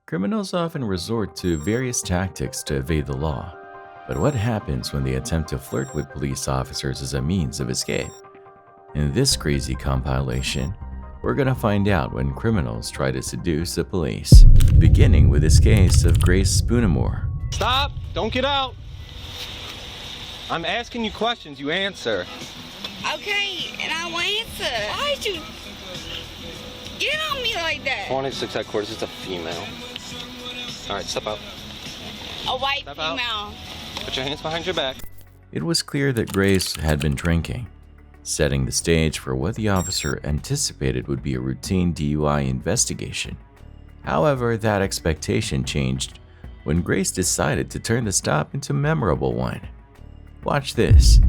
Criminals often resort to various tactics to evade the law. But what happens when they attempt to flirt with police officers as a means of escape? In this crazy compilation, we're gonna find out when criminals try to seduce the police, beginning with this case of Grace Spoonamore. Stop! Don't get out! I'm asking you questions, you answer. Okay, and I will answer. Why'd you get on me like that? 26 headquarters, it's a female. Alright, step out. A white Step female. out. Put your hands behind your back. It was clear that Grace had been drinking, setting the stage for what the officer anticipated would be a routine DUI investigation. However, that expectation changed when Grace decided to turn the stop into a memorable one. Watch this.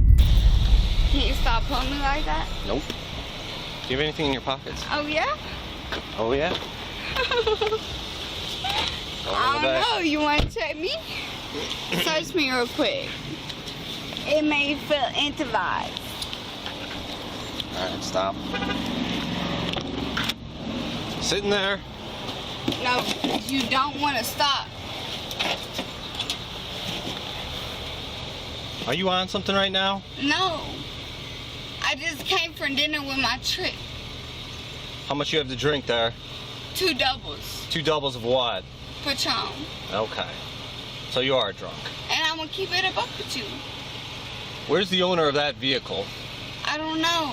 Can you stop pulling me like that? Nope. Do you have anything in your pockets? Oh, yeah? Oh, yeah? I don't know. You want to check me? Search me real quick. It may feel intimate. Alright, stop. Sitting there. No, you don't want to stop. Are you on something right now? No. I just came from dinner with my trick. How much you have to drink there? 2 doubles. 2 doubles of what? Patron. Okay. So you are drunk. And I'm going to keep it a buck with you. Where's the owner of that vehicle? I don't know.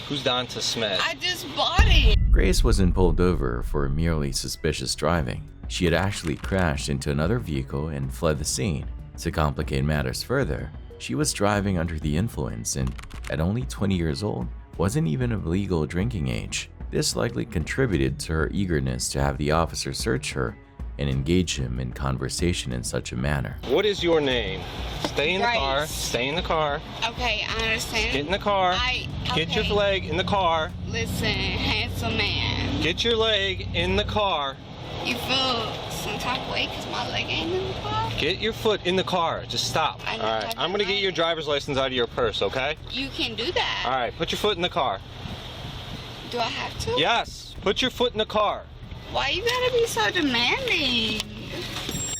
Who's Donta Smith? I just bought it. Grace wasn't pulled over for merely suspicious driving. She had actually crashed into another vehicle and fled the scene. To complicate matters further, she was driving under the influence and, at only 20 years old, wasn't even of legal drinking age. This likely contributed to her eagerness to have the officer search her and engage him in conversation in such a manner. What is your name? Stay in the Grace. car. Stay in the car. Okay, I understand. Get in the car. Get your leg in the car. Listen, handsome man. Get your leg in the car. You feel some type of way because my leg ain't in the car? Get your foot in the car. Just stop. I know, All right. I'm going to get your driver's license out of your purse, okay? You can do that. All right. Put your foot in the car. Do I have to? Yes. Put your foot in the car. Why you gotta be so demanding?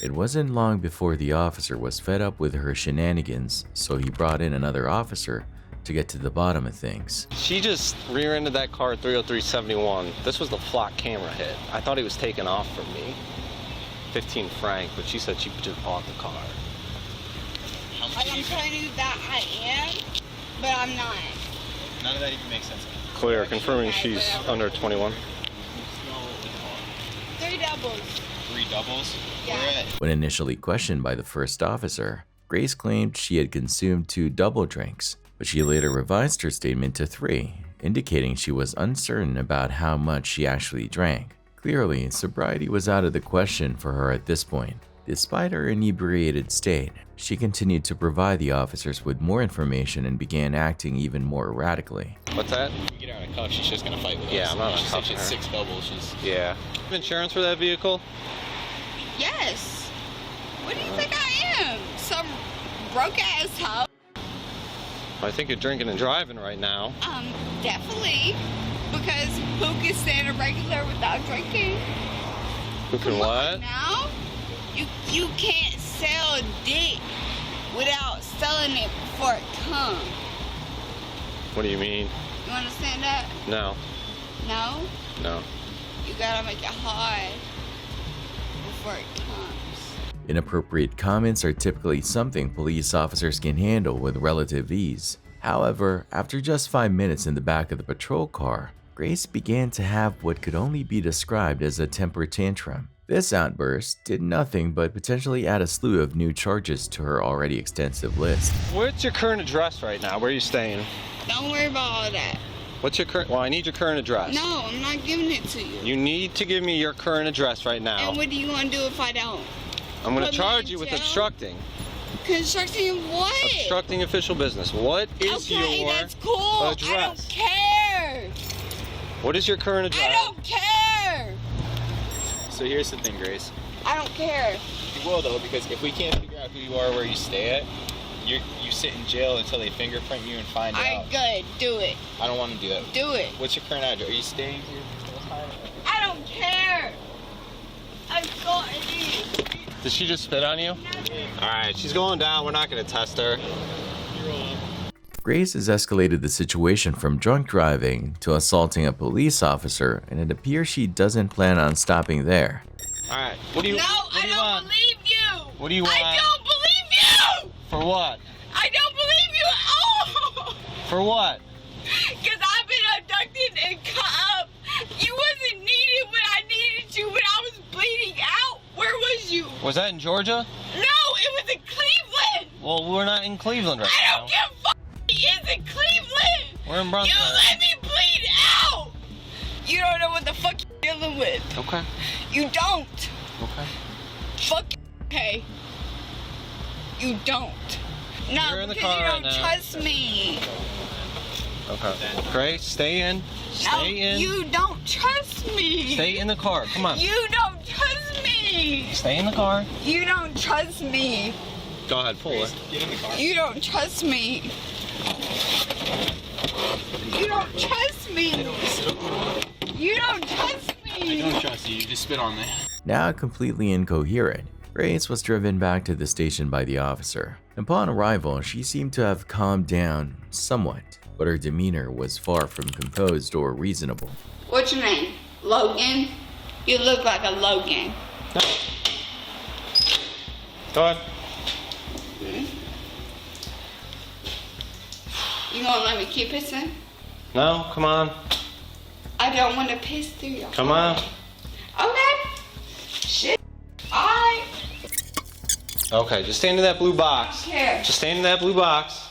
It wasn't long before the officer was fed up with her shenanigans, so he brought in another officer to get to the bottom of things. She just rear-ended that car at 30371. This was the flock camera hit. I thought he was taking off from me. 15 franc, but she said she just bought the car. Like I'm telling you that I am, but I'm not. None of that even makes sense. Clear, confirming she's under 21. 3 doubles. 3 doubles? Yeah. Where at? When initially questioned by the first officer, Grace claimed she had consumed 2 double drinks, but she later revised her statement to 3, indicating she was uncertain about how much she actually drank. Clearly, sobriety was out of the question for her at this point. Despite her inebriated state, she continued to provide the officers with more information and began acting even more erratically. What's that? If we get her on a cuff, she's just gonna fight with us. Yeah, I'm not She said cuffing she had her. 6 doubles. She's Yeah. Insurance for that vehicle? Yes. What do you think I am? Some broke ass hoe? I think you're drinking and driving right now. Definitely. Because who can stand a regular without drinking? Who can what? Now, you can't sell dick without selling it before it comes. What do you mean? You understand that? No. No? No. You gotta make it hard before it comes. Inappropriate comments are typically something police officers can handle with relative ease. However, after just 5 minutes in the back of the patrol car, Grace began to have what could only be described as a temper tantrum. This outburst did nothing but potentially add a slew of new charges to her already extensive list. What's your current address right now? Where are you staying? Don't worry about all that. What's your current? Well, I need your current address. No, I'm not giving it to you. You need to give me your current address right now. And what do you want to do if I don't? I'm going put to me charge in you with jail? obstructing. Constructing what? Obstructing official business. What is Okay, your that's cool. address? I don't care. What is your current address? I don't care. So here's the thing, Grace. I don't care. You will though, because if we can't figure out who you are, where you stay at, you sit in jail until they fingerprint you and find out. Alright, good. Do it. I don't want to do that. Do it. What's your current address? Are you staying here this whole time? I don't care. I've gotten Did she just spit on you? Alright, she's going down. We're not gonna test her. Grace has escalated the situation from drunk driving to assaulting a police officer, and it appears she doesn't plan on stopping there. Alright, what do you No, what I do you don't want? believe you. What do you want? I don't believe you. For what? I don't believe you at all. For what? Because I've been abducted and cut up. You wasn't needed when I needed you when I was bleeding out. Where was you? Was that in Georgia? No, it was in Cleveland. Well, we're not in Cleveland right I now. don't give a fuck. It's in Cleveland. We're in You Brunswick. let me bleed out. You don't know what the fuck you're dealing with. Okay. You don't. Okay. Fuck okay. You don't. No, You're in the because car you right don't now. trust me. Okay. Grace, stay in. No, Stay in. you don't trust me. Stay in the car. Come on. You don't trust me. Stay in the car. You don't trust me. Go ahead, pull her. Get in the car. You don't trust me. You don't trust me. You don't trust I me. don't trust you. You just spit on me. Now completely incoherent, Grace was driven back to the station by the officer. Upon arrival, she seemed to have calmed down somewhat, but her demeanor was far from composed or reasonable. What's your name? Logan? You look like a Logan. Go ahead. You gonna let me keep pissing? No, come on. I don't want to piss through your Come on. Okay. Shit. Alright. Okay, just stand in that blue box. Here. Just stand in that blue box.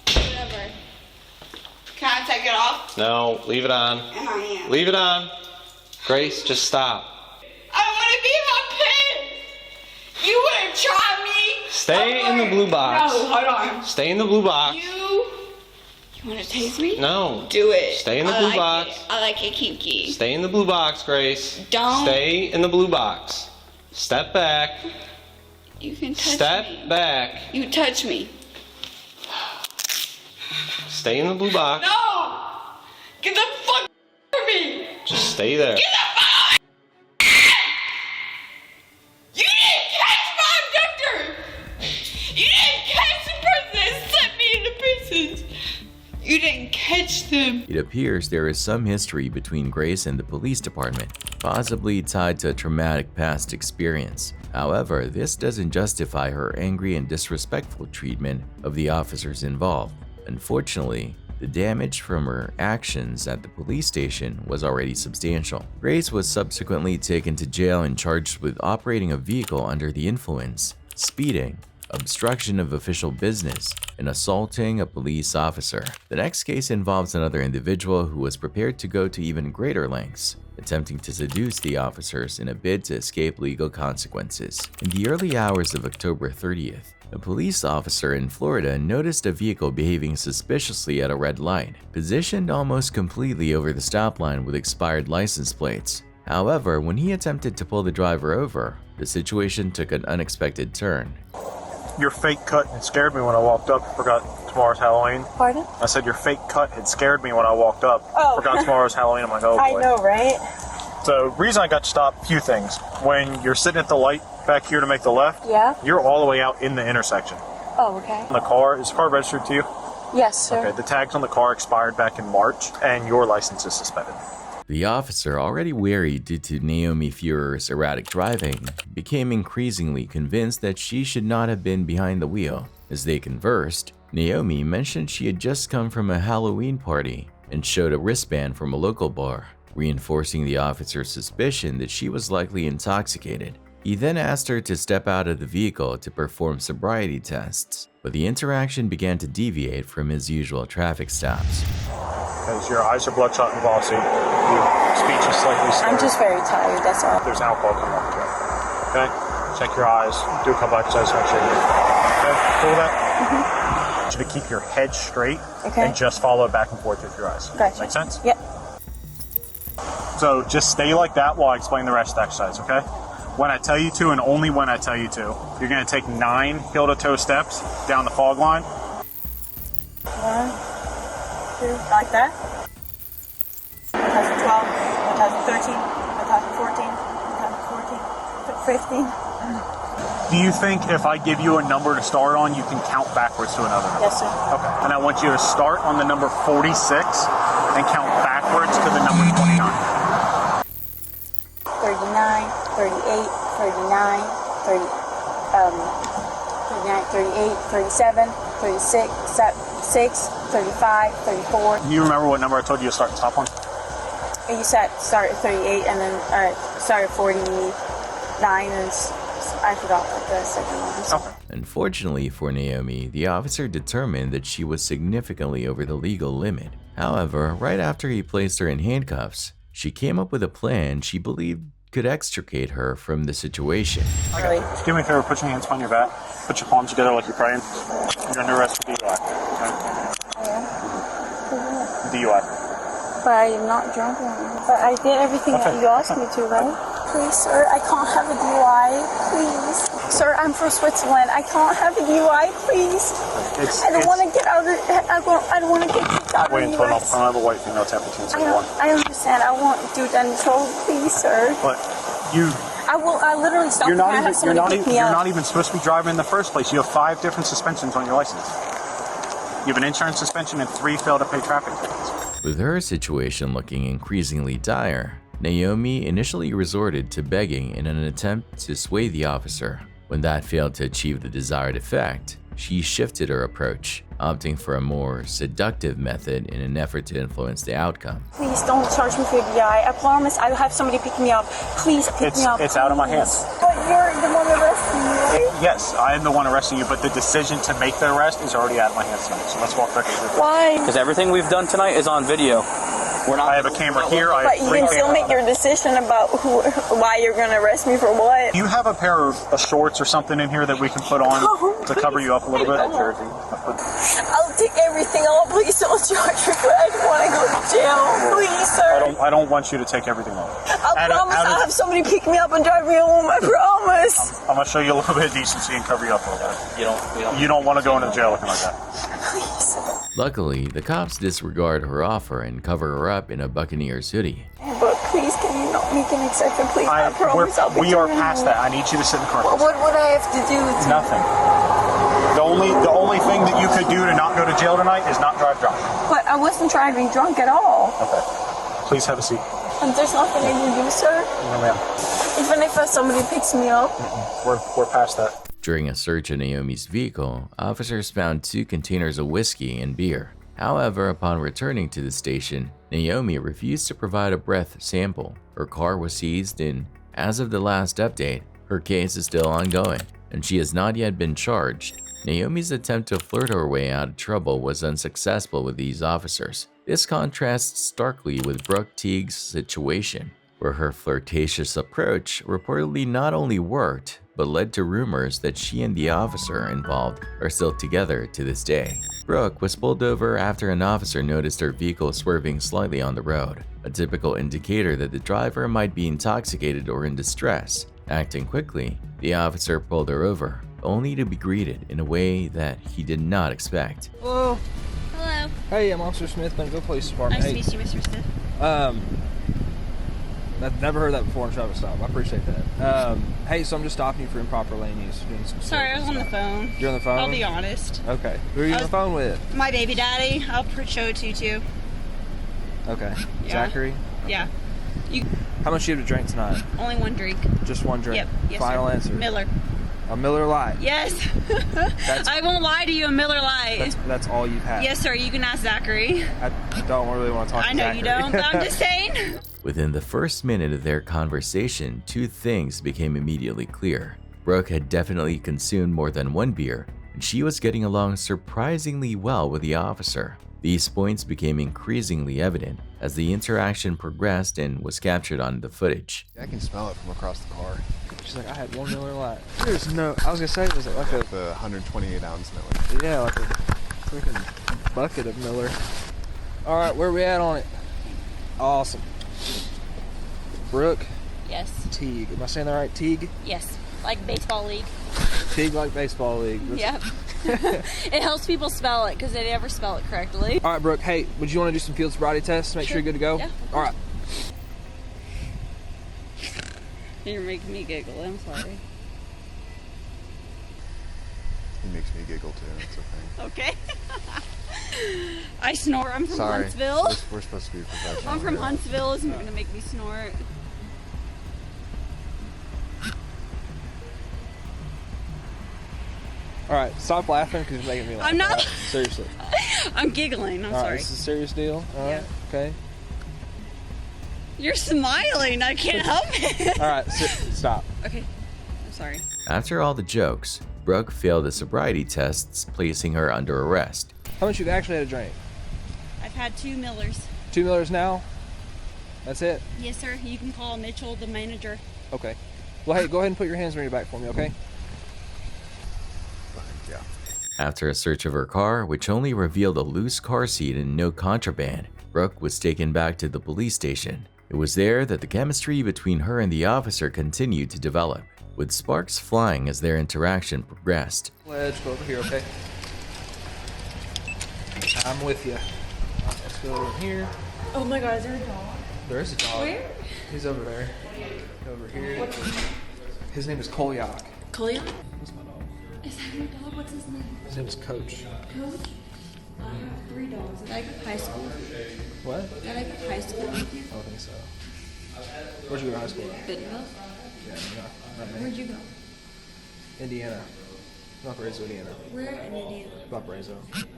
Whatever. Can I take it off? No, leave it on. I am. Leave it on. Grace, just stop. I don't want to be in my piss. You wouldn't try me. Stay in the blue box. No, hold on. Stay in the blue box. You want to taste me? No. Do it. Stay in the I blue like box. It. I like it kinky. Stay in the blue box, Grace. Don't. Stay in the blue box. Step back. You can touch Step me. back. You touch me. Stay in the blue box. No! Get the fuck from me! Just stay there. Get the fuck You didn't catch my abductor! You didn't catch the person that sent me into pieces! You didn't catch them. It appears there is some history between Grace and the police department, possibly tied to a traumatic past experience. However, this doesn't justify her angry and disrespectful treatment of the officers involved. Unfortunately, the damage from her actions at the police station was already substantial. Grace was subsequently taken to jail and charged with operating a vehicle under the influence, speeding, obstruction of official business, and assaulting a police officer. The next case involves another individual who was prepared to go to even greater lengths, attempting to seduce the officers in a bid to escape legal consequences. In the early hours of October 30th, a police officer in Florida noticed a vehicle behaving suspiciously at a red light, positioned almost completely over the stop line with expired license plates. However, when he attempted to pull the driver over, the situation took an unexpected turn. Your fake cut had scared me when I walked up. Forgot tomorrow's Halloween. Pardon? I said your fake cut had scared me when I walked up. Oh. Forgot tomorrow's Halloween. I'm like, oh boy. I know, right? So, reason I got stopped, a few things. When you're sitting at the light back here to make the left, Yeah? you're all the way out in the intersection. Oh, okay. The car, is the car registered to you? Yes, sir. Okay, the tags on the car expired back in March, and your license is suspended. The officer, already wary due to Naomi Furer's erratic driving, became increasingly convinced that she should not have been behind the wheel. As they conversed, Naomi mentioned she had just come from a Halloween party and showed a wristband from a local bar, reinforcing the officer's suspicion that she was likely intoxicated. He then asked her to step out of the vehicle to perform sobriety tests, but the interaction began to deviate from his usual traffic stops. Because your eyes are bloodshot and glossy, your speech is slightly slurred. I'm just very tired, that's all. There's alcohol coming off the drink. Okay? Check your eyes, do a couple exercises, make sure you're okay. Cool with that? I want you to keep your head straight Okay. and just follow back and forth with your eyes. Gotcha. Make sense? Yep. So just stay like that while I explain the rest of the exercise, okay? When I tell you to, and only when I tell you to, you're going to take 9 heel-to-toe steps down the fog line. 1, 2, like that. 2012, 2013, 2014, 2014, 15. Do you think if I give you a number to start on, you can count backwards to another number? Yes, sir. Okay. And I want you to start on the number 46 and count backwards to the number 29. 39, 38, 39, 38, 37, 36, 6, 35, 34. Do you remember what number I told you to start the top on? And you said start at 38 and then start at 49 and I forgot what the second one. Okay. Unfortunately for Naomi, the officer determined that she was significantly over the legal limit. However, right after he placed her in handcuffs, she came up with a plan she believed could extricate her from the situation. Really? Just do me a favor, put your hands behind your back, put your palms together like you're praying. You're under arrest for DUI. Okay? DUI. But I'm not drunk anymore. But I did everything that you asked me to, right? Please, sir, I can't have a DUI. Please. Sir, I'm from Switzerland. I can't have a DUI, please. I don't want to get out of I don't want to get kicked out of the Wait until I US. don't have a white female tap between 71. I understand. I won't do that until, please, sir. But you... I literally stopped and I have somebody pick me you're up. not even supposed to be driving in the first place. You have 5 different suspensions on your license. You have an insurance suspension and 3 fail to pay traffic tickets. With her situation looking increasingly dire, Naomi initially resorted to begging in an attempt to sway the officer. When that failed to achieve the desired effect, she shifted her approach, opting for a more seductive method in an effort to influence the outcome. Please don't charge me for DUI. I promise I will have somebody pick me up. Please pick me up. It's out of my hands. But you're the one arresting me, right? Yes, I am the one arresting you, but the decision to make the arrest is already out of my hands tonight. So let's walk back over. Why? Because everything we've done tonight is on video. I have a camera here. I But have you 3 can still cameras. make your decision about why you're going to arrest me for what. Do you have a pair of shorts or something in here that we can put on to cover you up a little bit? Jersey. I'll take everything off. Please don't charge me for it. I don't want to go to jail. Please, sir. I don't want you to take everything off. I promise I'll have somebody pick me up and drive me home. I promise. I'm gonna show you a little bit of decency and cover you up a little bit. You don't want to go into jail looking like that. Please. Luckily, the cops disregard her offer and cover her up in a Buccaneers hoodie. But please, can you not make an exception, please? I promise I'll be we are driving past home. that. I need you to sit in the car. What would I have to do? Nothing. The only thing that you could do to not go to jail tonight is not drive drunk. But I wasn't driving drunk at all. Okay. Please have a seat. And there's nothing I can do, sir. No, ma'am. Even if somebody picks me up. We're past that. During a search of Naomi's vehicle, officers found 2 containers of whiskey and beer. However, upon returning to the station, Naomi refused to provide a breath sample. Her car was seized and, as of the last update, her case is still ongoing, and she has not yet been charged. Naomi's attempt to flirt her way out of trouble was unsuccessful with these officers. This contrasts starkly with Brooke Teague's situation, where her flirtatious approach reportedly not only worked, but led to rumors that she and the officer involved are still together to this day. Brooke was pulled over after an officer noticed her vehicle swerving slightly on the road, a typical indicator that the driver might be intoxicated or in distress. Acting quickly, the officer pulled her over, only to be greeted in a way that he did not expect. Hello. Hello. Hey, I'm Officer Smith, Bentonville Police Department. Nice to meet you, Mr. Smith. I've never heard that before in traffic stop. I appreciate that. Hey, so I'm just stopping you for improper lane use. Doing some Sorry, I was on the phone. You're on the phone? I'll be honest. Okay. Who are you on the phone with? My baby daddy. I'll show it to you too. Okay. Yeah. Zachary? Yeah. How much do you have to drink tonight? Only one drink. Just one drink? Yep. Yes, Final sir. answer? Miller. A Miller Lite? Yes. I won't lie to you, a Miller Lite. That's all you've had? Yes, sir. You can ask Zachary. I don't really want to talk to I know Zachary. you don't, but I'm just saying. Within the first minute of their conversation, 2 things became immediately clear. Brooke had definitely consumed more than 1 beer, and she was getting along surprisingly well with the officer. These points became increasingly evident as the interaction progressed and was captured on the footage. I can smell it from across the car. She's like, I had 1 Miller Lite. There's no, I was going to say, was it like a 128-ounce Miller. Yeah, like a freaking bucket of Miller. All right, where we at on it? Awesome. Brooke Yes. Teague. Am I saying that right? Teague? Yes. Like baseball league. Teague like baseball league. Yep. It helps people spell it because they never spell it correctly. All right, Brooke. Hey, would you want to do some field sobriety tests? Make sure you're good to go? Yeah. All right. You're making me giggle. I'm sorry. He makes me giggle too. It's okay. Okay. I snore. I'm from Sorry. Huntsville. We're supposed to be professional. I'm from Huntsville. It's going to make me snort. All right, stop laughing because you're making me laugh. I'm not. All right, seriously. I'm giggling. I'm All right, sorry. this is a serious deal. All right, okay. You're smiling. I can't help it. All right, stop. Okay. I'm sorry. After all the jokes, Brooke failed the sobriety tests, placing her under arrest. How much you've actually had a drink? I've had 2 Millers. 2 Millers now? That's it? Yes, sir. You can call Mitchell, the manager. Okay. Well, hey, go ahead and put your hands on your back for me, okay? Yeah. After a search of her car, which only revealed a loose car seat and no contraband, Brooke was taken back to the police station. It was there that the chemistry between her and the officer continued to develop, with sparks flying as their interaction progressed. Let's go over here, okay? I'm with you. Let's go over here. Oh my God, is there a dog? There is a dog. Where? He's over there. Over here. His name is Kolyak. Kolya? That's my dog. Is that your dog? What's his name? His name is Coach. Coach? I have 3 dogs. Did I go to high school? What? Did I go to high school with you? I don't think so. Where'd you go to high school at? Bentonville? Yeah, not me. Where'd you go? Indiana. Valparaiso, Indiana. Where in Indiana? Valparaiso.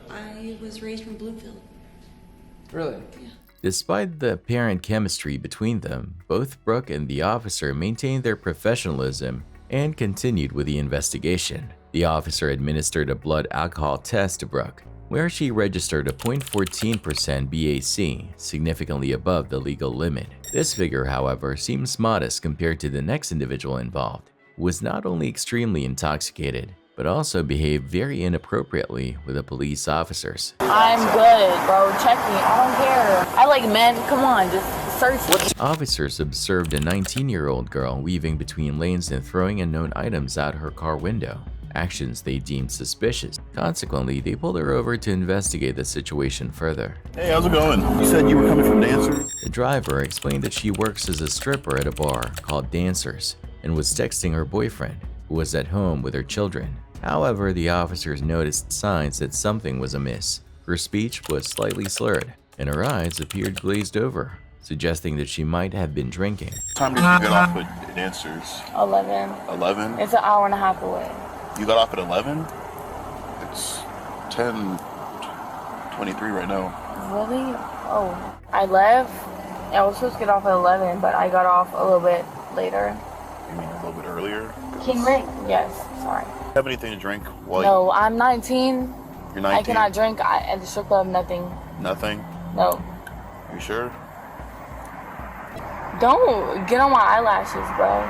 I was raised from Bloomfield. Really? Yeah. Despite the apparent chemistry between them, both Brooke and the officer maintained their professionalism and continued with the investigation. The officer administered a blood alcohol test to Brooke, where she registered a 0.14% BAC, significantly above the legal limit. This figure, however, seems modest compared to the next individual involved, who was not only extremely intoxicated, but also behaved very inappropriately with the police officers. I'm good, bro. Check me. I don't care. I like men. Come on, just search me. Officers observed a 19-year-old girl weaving between lanes and throwing unknown items out her car window, actions they deemed suspicious. Consequently, they pulled her over to investigate the situation further. Hey, how's it going? You said you were coming from Dancers? The driver explained that she works as a stripper at a bar called Dancers and was texting her boyfriend, who was at home with her children. However, the officers noticed signs that something was amiss. Her speech was slightly slurred, and her eyes appeared glazed over, suggesting that she might have been drinking. What time did you get off at Dancers? 11. 11? It's an hour and a half away. You got off at 11? It's 10:23 right now. Really? Oh. I left. I was supposed to get off at 11, but I got off a little bit later. You mean a little bit earlier? King Rick? Yes. Sorry. Have anything to drink while No, I'm 19. You're 19? I cannot drink at the strip club. Nothing. Nothing? No. You sure? Don't get on my eyelashes, bro.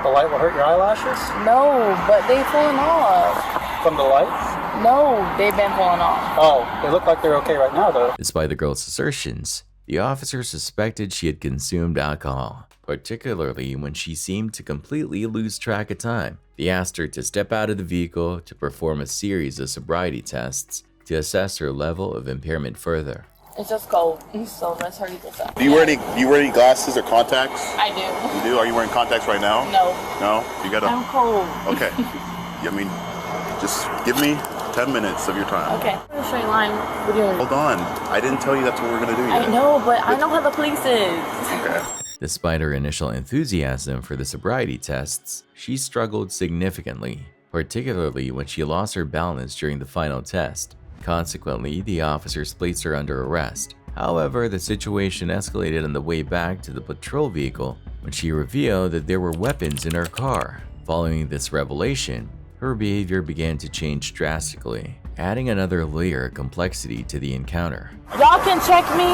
The light will hurt your eyelashes? No, but they falling off. From the light? No, they've been falling off. Oh, they look like they're okay right now, though. Despite the girl's assertions, the officer suspected she had consumed alcohol, particularly when she seemed to completely lose track of time. They asked her to step out of the vehicle to perform a series of sobriety tests to assess her level of impairment further. It's just cold, so let's hurry this up. Do you wear any glasses or contacts? I do. You do? Are you wearing contacts right now? No. No? You gotta... I'm cold. Okay. I mean, just give me 10 minutes of your time. Okay. Straight line. What do you Hold on. I didn't tell you that's what we're gonna do yet. I know, but I know how the police is. Okay. Despite her initial enthusiasm for the sobriety tests, she struggled significantly, particularly when she lost her balance during the final test. Consequently, the officers placed her under arrest. However, the situation escalated on the way back to the patrol vehicle when she revealed that there were weapons in her car. Following this revelation, her behavior began to change drastically, adding another layer of complexity to the encounter. Y'all can check me.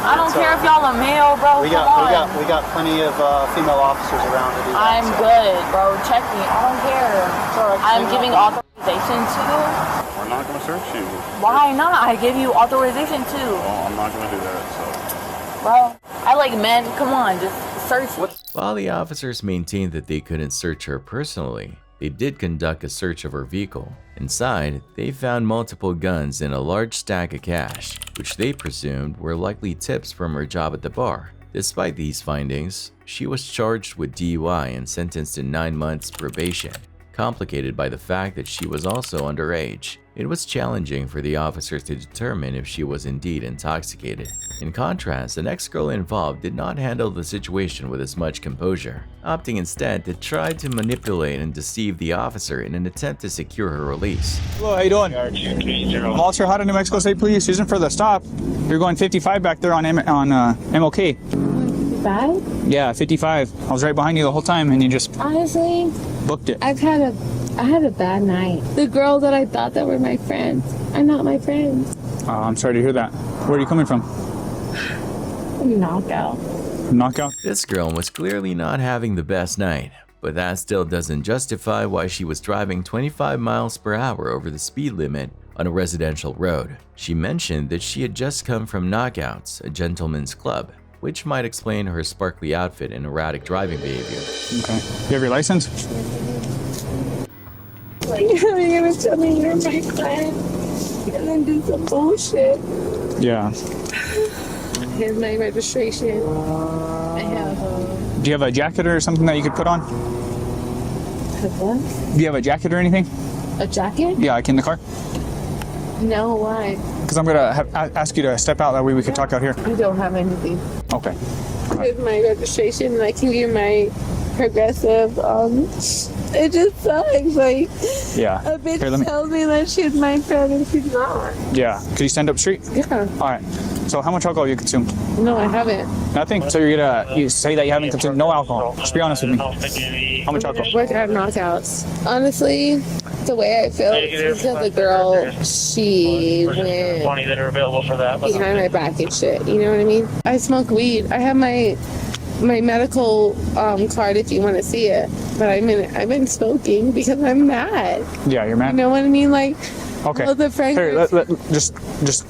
I don't care if y'all are male, bro. We got plenty of female officers around to do that. I'm good, bro. Check me. I don't care. I'm giving authorization to. We're not gonna search you. Why not? I give you authorization to. Well, I'm not gonna do that, so... Bro, I like men. Come on, just search me. While the officers maintained that they couldn't search her personally, they did conduct a search of her vehicle. Inside, they found multiple guns and a large stack of cash, which they presumed were likely tips from her job at the bar. Despite these findings, she was charged with DUI and sentenced to 9 months probation. complicated by the fact that she was also underage. It was challenging for the officers to determine if she was indeed intoxicated. In contrast, the next girl involved did not handle the situation with as much composure, opting instead to try to manipulate and deceive the officer in an attempt to secure her release. Hello, how you doing? Walter, how to New Mexico State Police. Using for the stop. You're going 55 back there on MLK. 55? Yeah, 55. I was right behind you the whole time, and you just Honestly, booked it. I had a bad night. The girls that I thought that were my friends are not my friends. I'm sorry to hear that. Where are you coming from? Knockout. Knockout? This girl was clearly not having the best night, but that still doesn't justify why she was driving 25 miles per hour over the speed limit on a residential road. She mentioned that she had just come from Knockouts, a gentleman's club, which might explain her sparkly outfit and erratic driving behavior. Okay. You have your license? Like, how are you gonna tell me you're my friend and then do some bullshit? Yeah. Here's my registration. I have Do you have a jacket or something that you could put on? what? Do you have a jacket or anything? A jacket? Yeah, like in the car? No, why? Because I'm gonna ask you to step out. That way we can talk out here. I don't have anything. Okay. Here's my registration, and I can give you my progressive. It just sucks. Like, Yeah. a bitch Here, let me. tells me that she's my friend and she's not. Yeah. Could you stand up straight? Yeah. All right. So how much alcohol you consumed? No, I haven't. Nothing. So you say that you haven't consumed no alcohol. Just be honest with me. How much alcohol? Work at Knockouts. Honestly, the way I feel is because the girl, she went behind my back and shit. You know what I mean? I smoke weed. I have my medical card if you want to see it. But I've been smoking because I'm mad. Yeah, you're mad. You know what I mean? Like, Okay. all the friends. Here, just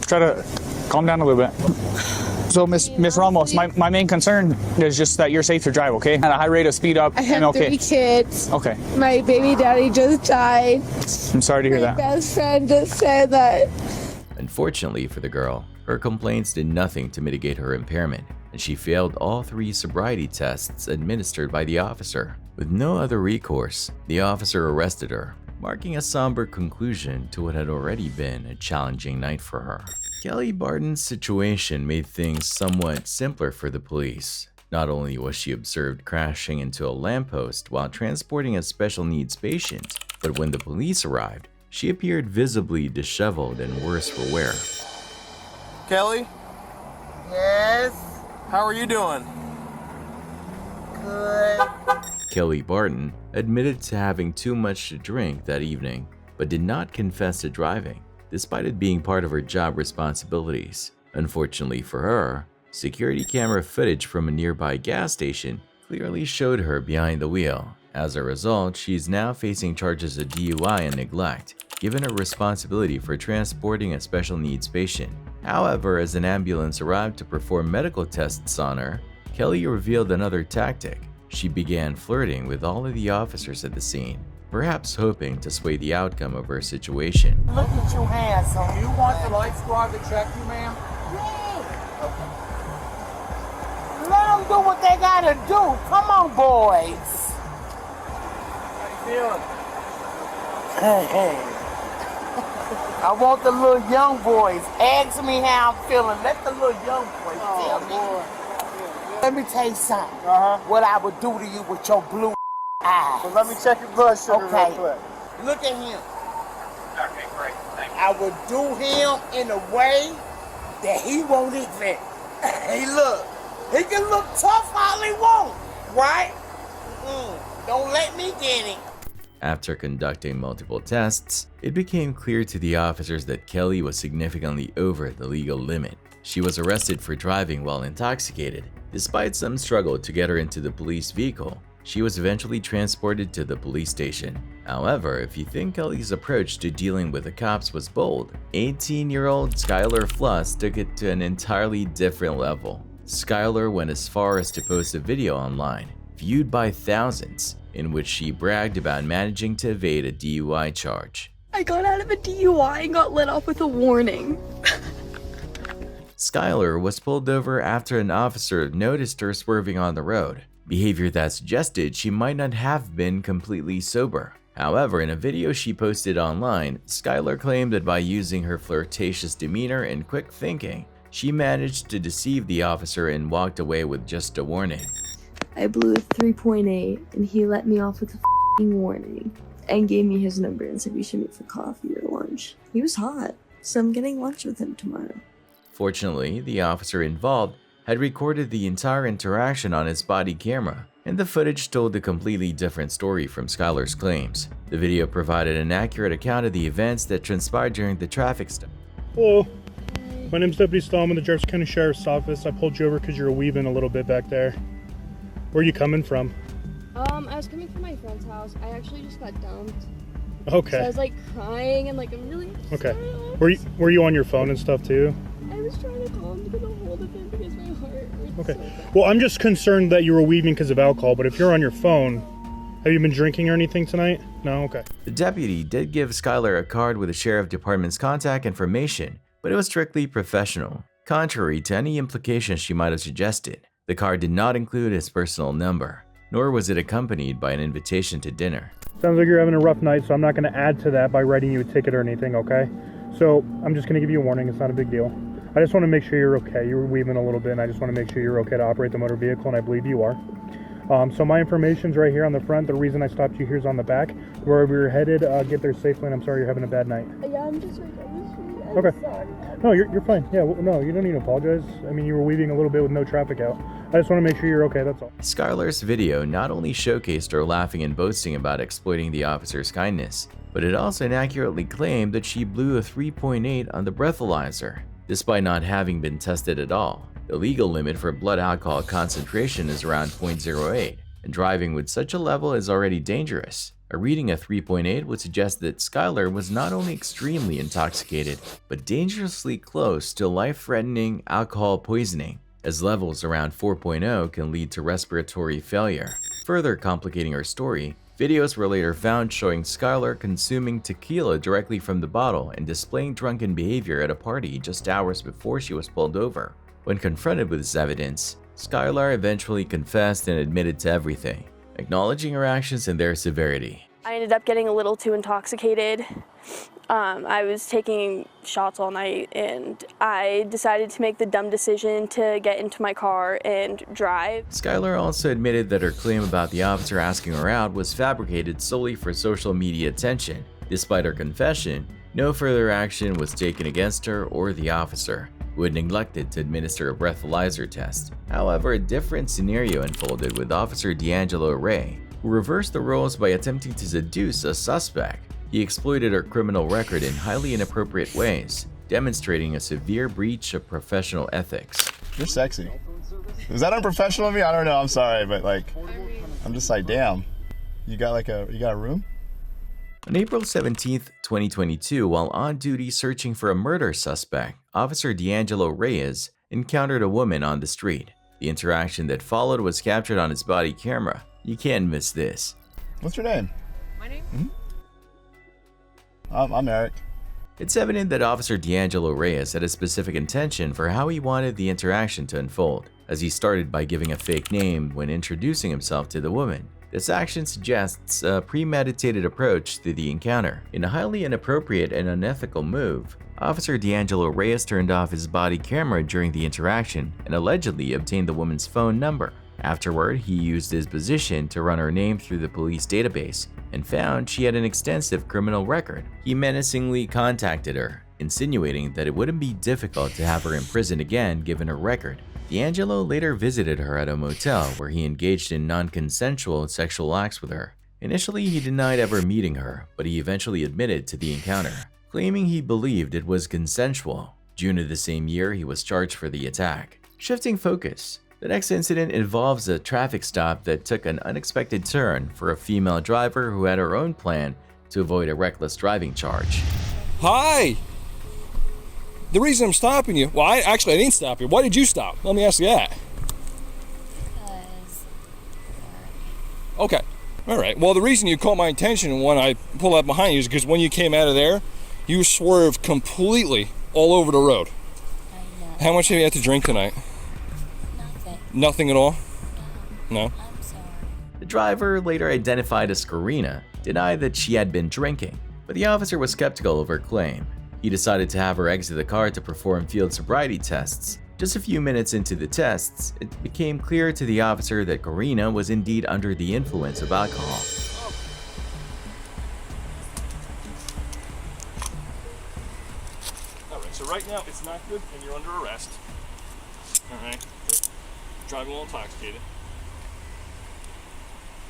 try to calm down a little bit. So, Miss Ramos, my main concern is just that you're safe to drive, okay? At a high rate of speed up, I have and okay. 3 kids. Okay. My baby daddy just died. I'm sorry to hear My that. best friend just said that. Unfortunately for the girl, her complaints did nothing to mitigate her impairment, and she failed all 3 sobriety tests administered by the officer. With no other recourse, the officer arrested her, marking a somber conclusion to what had already been a challenging night for her. Kelly Barton's situation made things somewhat simpler for the police. Not only was she observed crashing into a lamppost while transporting a special needs patient, but when the police arrived, she appeared visibly disheveled and worse for wear. Kelly? Yes? How are you doing? Good. Kelly Barton admitted to having too much to drink that evening, but did not confess to driving, despite it being part of her job responsibilities. Unfortunately for her, security camera footage from a nearby gas station clearly showed her behind the wheel. As a result, she's now facing charges of DUI and neglect, given her responsibility for transporting a special needs patient. However, as an ambulance arrived to perform medical tests on her, Kelly revealed another tactic. She began flirting with all of the officers at the scene, perhaps hoping to sway the outcome of her situation. Look at you, handsome. Do you want the light squad to check you, ma'am? Let them do what they gotta do. Come on, boys. How you feeling? Hey. I want the little young boys. Ask me how I'm feeling. Let the little young boys tell me. Let me tell you something. What I would do to you with your blue eyes. Well, let me check your blood sugar Okay. real quick. Look at him. Okay, great. Thank you. I would do him in a way that he won't even. Hey, look. He can look tough all he wants, right? Don't let me get him. After conducting multiple tests, it became clear to the officers that Kelly was significantly over the legal limit. She was arrested for driving while intoxicated. Despite some struggle to get her into the police vehicle, she was eventually transported to the police station. However, if you think Kelly's approach to dealing with the cops was bold, 18-year-old Skylar Fluss took it to an entirely different level. Skylar went as far as to post a video online, viewed by thousands, in which she bragged about managing to evade a DUI charge. I got out of a DUI and got let off with a warning. Skylar was pulled over after an officer noticed her swerving on the road, behavior that suggested she might not have been completely sober. However, in a video she posted online, Skylar claimed that by using her flirtatious demeanor and quick thinking, she managed to deceive the officer and walked away with just a warning. I blew a 3.8 and he let me off with a f***ing warning and gave me his number and said we should meet for coffee or lunch. He was hot, so I'm getting lunch with him tomorrow. Fortunately, the officer involved had recorded the entire interaction on his body camera, and the footage told a completely different story from Skylar's claims. The video provided an accurate account of the events that transpired during the traffic stop. Hello. My name's Deputy Stallman, the Jefferson County Sheriff's Office. I pulled you over because you were weaving a little bit back there. Where are you coming from? I was coming from my friend's house. I actually just got dumped. Okay. So I was like crying and like I'm really Okay. Were you on your phone and stuff too? I was trying to call him to get a hold of him because my heart hurts. Okay. So bad. Well, I'm just concerned that you were weaving because of alcohol, but if you're on your phone, have you been drinking or anything tonight? No? Okay. The deputy did give Skylar a card with the sheriff department's contact information, but it was strictly professional, contrary to any implications she might have suggested. The card did not include his personal number, nor was it accompanied by an invitation to dinner. Sounds like you're having a rough night, so I'm not going to add to that by writing you a ticket or anything, okay? So I'm just going to give you a warning. It's not a big deal. I just want to make sure you're okay. You were weaving a little bit, and I just want to make sure you're okay to operate the motor vehicle, and I believe you are. So my information's right here on the front. The reason I stopped you here is on the back. Wherever you're headed, get there safely, and I'm sorry you're having a bad night. Yeah, I'm just like on the street. I'm Okay. sorry. No, you're fine. Yeah, well, no, you don't need to apologize. I mean, you were weaving a little bit with no traffic out. I just want to make sure you're okay, that's all. Skylar's video not only showcased her laughing and boasting about exploiting the officer's kindness, but it also inaccurately claimed that she blew a 3.8 on the breathalyzer, despite not having been tested at all. The legal limit for blood alcohol concentration is around 0.08, and driving with such a level is already dangerous. A reading of 3.8 would suggest that Skylar was not only extremely intoxicated, but dangerously close to life-threatening alcohol poisoning, as levels around 4.0 can lead to respiratory failure. Further complicating her story, videos were later found showing Skylar consuming tequila directly from the bottle and displaying drunken behavior at a party just hours before she was pulled over. When confronted with this evidence, Skylar eventually confessed and admitted to everything, acknowledging her actions and their severity. I ended up getting a little too intoxicated. I was taking shots all night and I decided to make the dumb decision to get into my car and drive. Skylar also admitted that her claim about the officer asking her out was fabricated solely for social media attention. Despite her confession, no further action was taken against her or the officer, who had neglected to administer a breathalyzer test. However, a different scenario unfolded with Officer D'Angelo Ray, who reversed the roles by attempting to seduce a suspect. He exploited her criminal record in highly inappropriate ways, demonstrating a severe breach of professional ethics. You're sexy. Is that unprofessional of me? I don't know. I'm sorry, but like, I'm just like, damn. You got a room? On April 17, 2022, while on duty searching for a murder suspect, Officer D'Angelo Reyes encountered a woman on the street. The interaction that followed was captured on his body camera. You can't miss this. What's your name? My name? I'm Eric. It's evident that Officer D'Angelo Reyes had a specific intention for how he wanted the interaction to unfold, as he started by giving a fake name when introducing himself to the woman. This action suggests a premeditated approach to the encounter. In a highly inappropriate and unethical move, Officer D'Angelo Reyes turned off his body camera during the interaction and allegedly obtained the woman's phone number. Afterward, he used his position to run her name through the police database and found she had an extensive criminal record. He menacingly contacted her, insinuating that it wouldn't be difficult to have her imprisoned again given her record. D'Angelo later visited her at a motel where he engaged in non-consensual sexual acts with her. Initially, he denied ever meeting her, but he eventually admitted to the encounter, claiming he believed it was consensual. June of the same year, he was charged for the attack. Shifting focus, the next incident involves a traffic stop that took an unexpected turn for a female driver who had her own plan to avoid a reckless driving charge. Hi! The reason I'm stopping you, well, I didn't stop you. Why did you stop? Let me ask you that. Okay, all right. Well, the reason you caught my attention when I pulled up behind you is because when you came out of there, you swerved completely all over the road. I know. How much have you had to drink tonight? Nothing. Nothing at all? No? I'm sorry. The driver, later identified as Karina, denied that she had been drinking, but the officer was skeptical of her claim. He decided to have her exit the car to perform field sobriety tests. Just a few minutes into the tests, it became clear to the officer that Karina was indeed under the influence of alcohol. Alright, so right now it's not good and you're under arrest. Alright, driving while intoxicated.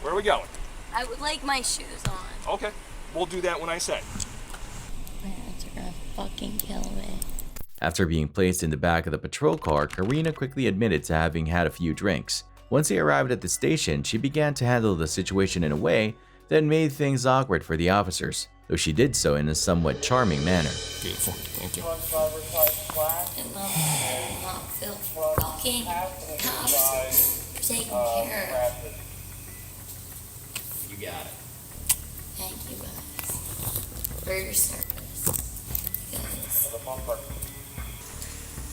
Where are we going? I would like my shoes on. Okay, we'll do that when I say. My parents are gonna fucking kill me. After being placed in the back of the patrol car, Karina quickly admitted to having had a few drinks. Once they arrived at the station, she began to handle the situation in a way that made things awkward for the officers, though she did so in a somewhat charming manner. Beautiful, thank you. And Mom does not feel fucking cops are taking care of. You got it. Thank you guys for your service. You guys.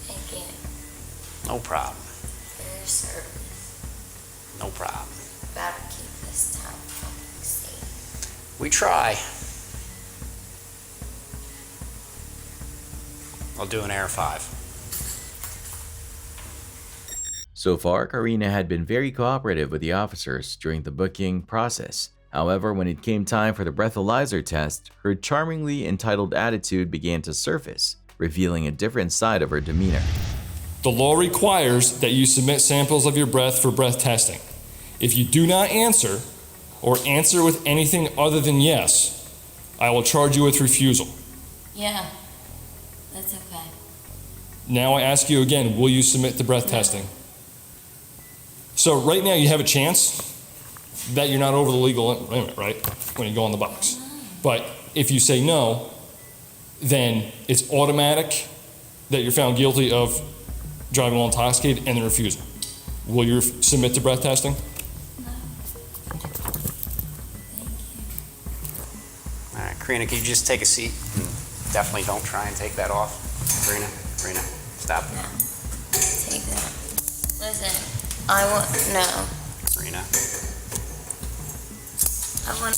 Thank you No problem. for your service. No problem. Better keep this town fucking safe. We try. I'll do an Air 5. So far, Karina had been very cooperative with the officers during the booking process. However, when it came time for the breathalyzer test, her charmingly entitled attitude began to surface, revealing a different side of her demeanor. The law requires that you submit samples of your breath for breath testing. If you do not answer, or answer with anything other than yes, I will charge you with refusal. Yeah, that's okay. Now I ask you again, will you submit the breath testing? So right now you have a chance that you're not over the legal limit, right? When you go on the box. But if you say no, then it's automatic that you're found guilty of driving while intoxicated and then refusal. Will you submit to breath testing? All right, Karina, can you just take a seat? And definitely don't try and take that off. Karina, stop. No. Take that. Listen, I want, no. Karina. I want,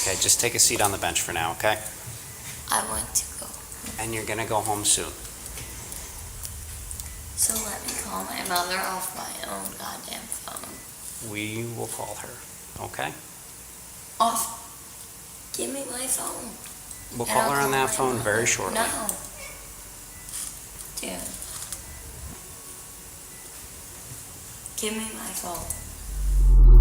Okay, just take a seat on the bench for now, okay? I want to go. And you're gonna go home soon. So let me call my mother off my own goddamn phone. We will call her, okay? Off. Give me my phone. We'll And call I'll her on that my phone mother. very shortly. No. Dude. Give me my phone.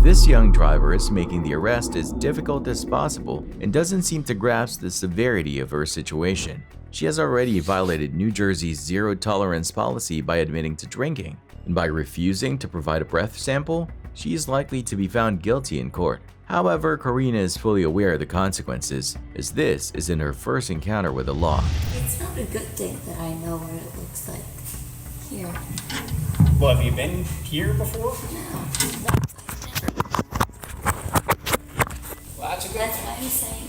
This young driver is making the arrest as difficult as possible and doesn't seem to grasp the severity of her situation. She has already violated New Jersey's zero tolerance policy by admitting to drinking, and by refusing to provide a breath sample, she is likely to be found guilty in court. However, Karina is fully aware of the consequences, as this is in her first encounter with the law. It's not a good thing that I know what it looks like here. Well, have you been here before? No. Well, that's a good That's why I'm saying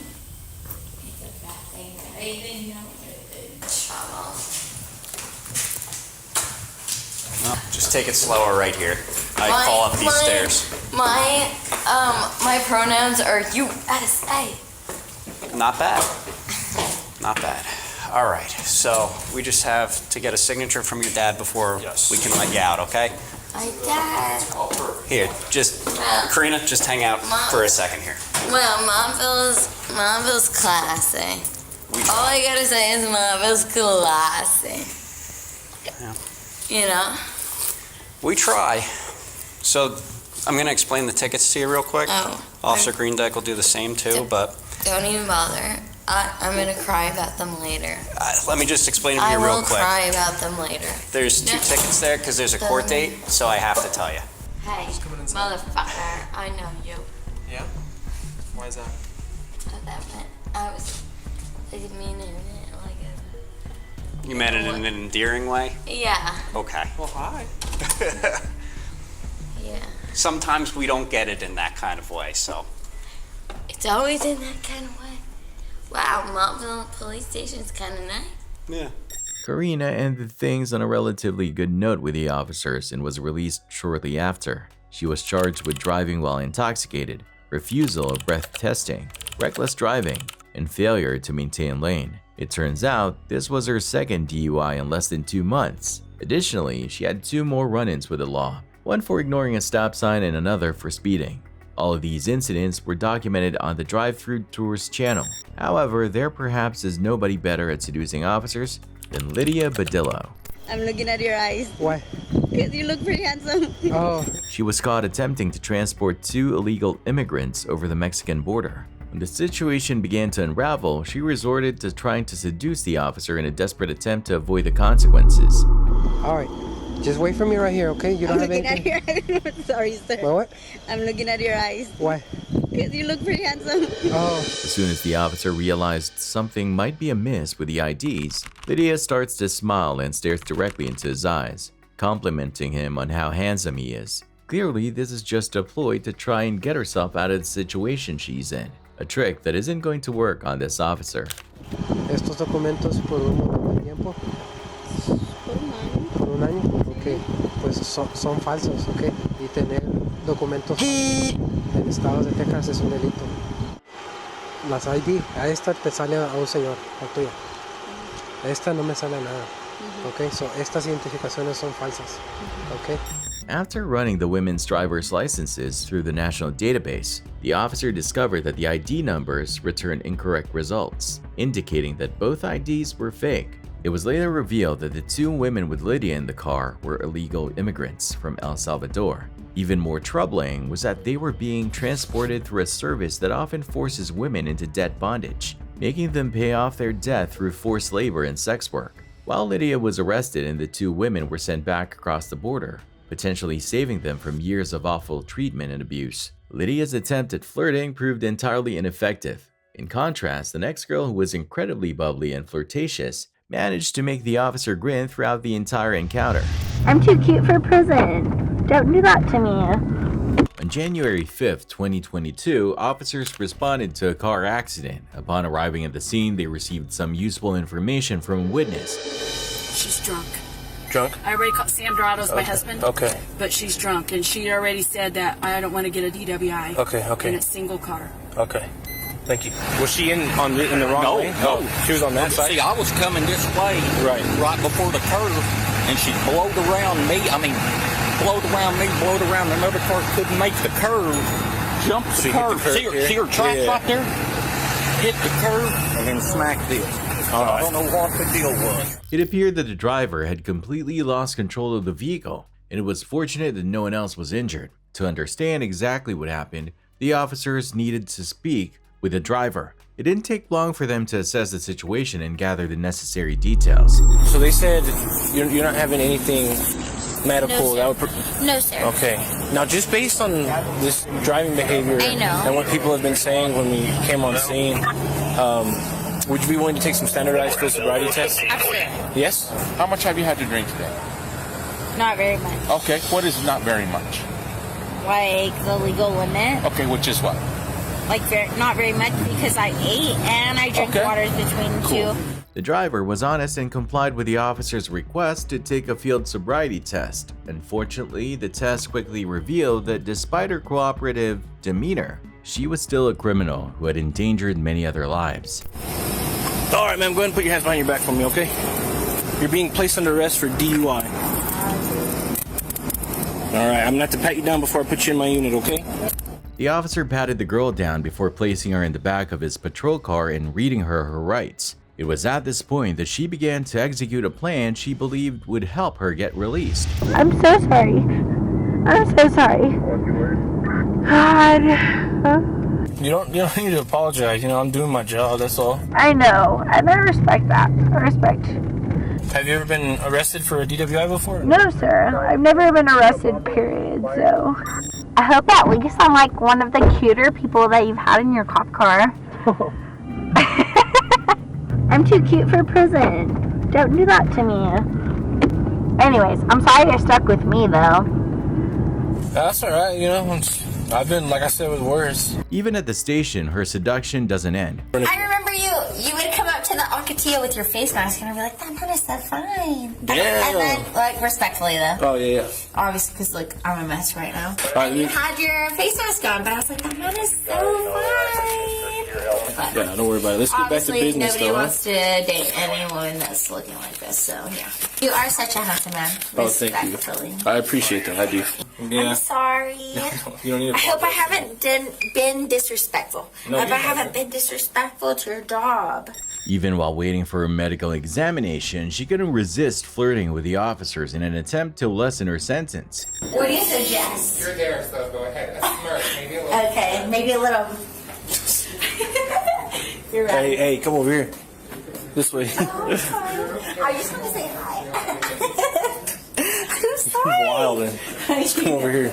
it's a bad thing that I even know what it is. No, just take it slower right here. I fall up these stairs. My pronouns are you, S-A. Not bad. Not bad. All right, so we just have to get a signature from your dad before we can let you out, okay? My dad. Here, just, Karina, just hang out for a second here. Well, Mom feels classy. All I gotta say is Mom feels classy. Yeah. You know? We try. So I'm gonna explain the tickets to you real quick. Oh. Officer Greendeck will do the same too, but Don't even bother. I'm gonna cry about them later. let me just explain them to I you real will quick. cry about them later. There's two tickets there because there's a court date, so I have to tell you. Hey, motherfucker, I know you. Yeah? Why is that? I didn't mean it like a... You meant it in an endearing way? Yeah. Okay. Well, hi. Yeah. Sometimes we don't get it in that kind of way, so. It's always in that kind of way. Wow, Montville Police Station's kind of nice. Yeah. Karina ended things on a relatively good note with the officers and was released shortly after. She was charged with driving while intoxicated, refusal of breath testing, reckless driving, and failure to maintain lane. It turns out this was her second DUI in less than 2 months. Additionally, she had 2 more run-ins with the law, one for ignoring a stop sign and another for speeding. All of these incidents were documented on the Drive-Thru Tours channel. However, there perhaps is nobody better at seducing officers than Lydia Badillo. I'm looking at your eyes. Why? Because you look pretty handsome. Oh. She was caught attempting to transport 2 illegal immigrants over the Mexican border. When the situation began to unravel, she resorted to trying to seduce the officer in a desperate attempt to avoid the consequences. All right. Just wait for me right here, okay? You don't have anything? I'm looking at your eyes. Sorry, sir. What? I'm looking at your eyes. Why? Because you look pretty handsome. Oh. As soon as the officer realized something might be amiss with the IDs, Lydia starts to smile and stares directly into his eyes, complimenting him on how handsome he is. Clearly, this is just a ploy to try and get herself out of the situation she's in, a trick that isn't going to work on this officer. Estos documentos por un tiempo? Por un año. Ok, pues son falsos, ok. Y tener documentos en estados de Texas es un delito. Las ID, a esta te sale a un señor, a tuya. A esta no me sale nada. Ok, so estas identificaciones son falsas. Ok. After running the women's driver's licenses through the national database, the officer discovered that the ID numbers returned incorrect results, indicating that both IDs were fake. It was later revealed that the 2 women with Lydia in the car were illegal immigrants from El Salvador. Even more troubling was that they were being transported through a service that often forces women into debt bondage, making them pay off their debt through forced labor and sex work. While Lydia was arrested and the 2 women were sent back across the border, potentially saving them from years of awful treatment and abuse, Lydia's attempt at flirting proved entirely ineffective. In contrast, the next girl, who was incredibly bubbly and flirtatious, managed to make the officer grin throughout the entire encounter. I'm too cute for prison. Don't do that to me. On January 5th, 2022, officers responded to a car accident. Upon arriving at the scene, they received some useful information from a witness. She's drunk. Drunk? I already called Sam Dorado's my husband. Okay. But she's drunk, and she already said that I don't want to get a DWI. Okay. In a single car. Okay. Thank you. Was she in the wrong way? No. She was on that side? See, I was coming this way right before the curve, and she blowed around me. Blowed around. Another car couldn't make the curve. Jumped the curve. See her tracks right there? Hit the curve, and then smacked this. I don't know what the deal was. It appeared that the driver had completely lost control of the vehicle, and it was fortunate that no one else was injured. To understand exactly what happened, the officers needed to speak with the driver. It didn't take long for them to assess the situation and gather the necessary details. So they said you're not having anything medical? No, sir. Okay. Now, just based on this driving behavior and what people have been saying when we came on scene, would you be willing to take some standardized field sobriety tests? Absolutely. Yes? How much have you had to drink today? Not very much. Okay, what is not very much? Like the legal limit. Okay, which is what? Like not very much because I ate and I drank water between the 2. The driver was honest and complied with the officer's request to take a field sobriety test. Unfortunately, the test quickly revealed that despite her cooperative demeanor, she was still a criminal who had endangered many other lives. All right, ma'am, go ahead and put your hands behind your back for me, okay? You're being placed under arrest for DUI. All right, I'm gonna have to pat you down before I put you in my unit, okay? The officer patted the girl down before placing her in the back of his patrol car and reading her rights. It was at this point that she began to execute a plan she believed would help her get released. I'm so sorry. I'm so sorry. God. You don't need to apologize. I'm doing my job, that's all. I know, and I respect that. I respect. Have you ever been arrested for a DWI before? No, sir. I've never been arrested, period, so. I hope at least I'm like one of the cuter people that you've had in your cop car. I'm too cute for prison. Don't do that to me. Anyways, I'm sorry you're stuck with me, though. That's alright, I've been, like I said, with worse. Even at the station, her seduction doesn't end. I remember you. You would come up to to the Alcatia with your face mask, and I'll be like, that man is so fine. Yeah. And then, like, respectfully, though. Oh, yeah. Obviously, because, like, I'm a mess right now. Right, And you had your face mask on, but I was like, that man is so fine. But Yeah, don't worry about it. Let's get back to obviously, business, nobody though. wants to date anyone that's looking like this, so, yeah. You are such a handsome man. Oh, thank you. Respectfully. I appreciate that. I do. Yeah. I'm sorry. You don't need to I hope I apologize. haven't been disrespectful. No, I hope you I haven't been disrespectful to your job. Even while waiting for a medical examination, she couldn't resist flirting with the officers in an attempt to lessen her sentence. What do you suggest? You're there, so go ahead. Maybe a little. Okay, maybe a little. You're right. Hey, come over here. This way. I just want to say hi. I'm sorry. Wild, man. Just come over here.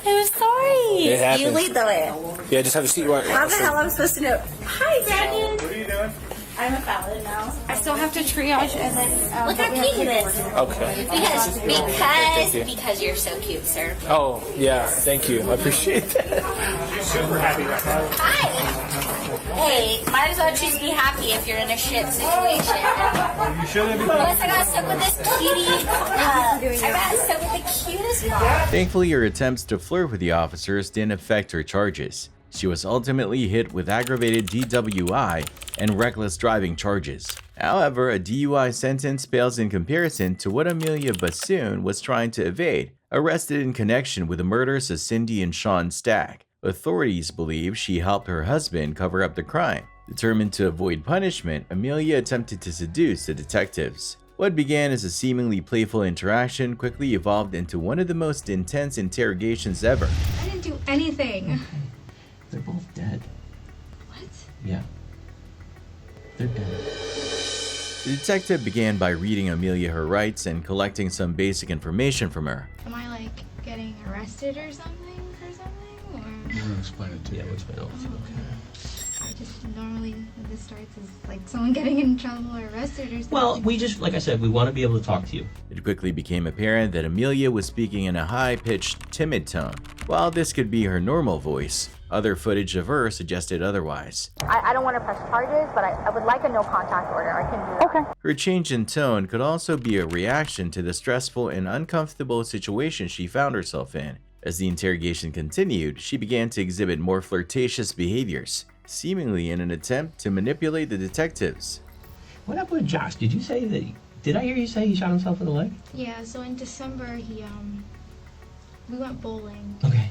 I'm sorry. It happens. You lead the way. Yeah, just have a seat right How the hell am I supposed to know? Hi, Daniel. What are you doing? I'm a felon now. I still have to triage and then. Look how cute he is. Okay. Because you're so cute, sir. Oh, yeah. Thank you. I appreciate that. Super happy right now. Hi. Hey, might as well choose to be happy if you're in a shit situation. You sure that'd be Plus, I got stuck with this cutie. I got stuck with the cutest one. Thankfully, her attempts to flirt with the officers didn't affect her charges. She was ultimately hit with aggravated DWI and reckless driving charges. However, a DUI sentence pales in comparison to what Amelia Bassoon was trying to evade, arrested in connection with the murders of Cindy and Sean Stack. Authorities believe she helped her husband cover up the crime. Determined to avoid punishment, Amelia attempted to seduce the detectives. What began as a seemingly playful interaction quickly evolved into one of the most intense interrogations ever. I didn't do anything. They're both dead. What? Yeah. They're dead. The detective began by reading Amelia her rights and collecting some basic information from her. Am I like getting arrested or something for something? Or We're gonna explain it to you. Yeah, we'll explain it all to you. I just normally when this starts is like someone getting in trouble or arrested or something. Well, we just, like I said, we want to be able to talk to you. It quickly became apparent that Amelia was speaking in a high-pitched, timid tone. While this could be her normal voice, other footage of her suggested otherwise. I don't want to press charges, but I would like a no contact order. I can do that. Okay. Her change in tone could also be a reaction to the stressful and uncomfortable situation she found herself in. As the interrogation continued, she began to exhibit more flirtatious behaviors, seemingly in an attempt to manipulate the detectives. What happened with Josh? Did you say that? Did I hear you say he shot himself in the leg? Yeah, so in December we went bowling. Okay.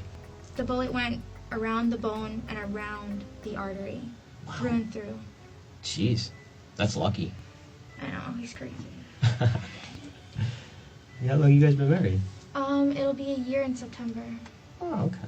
The bullet went around the bone and around the artery. Wow. Through and through. Jeez, that's lucky. I know, he's crazy. How long you guys been married? It'll be a year in September. Oh, okay.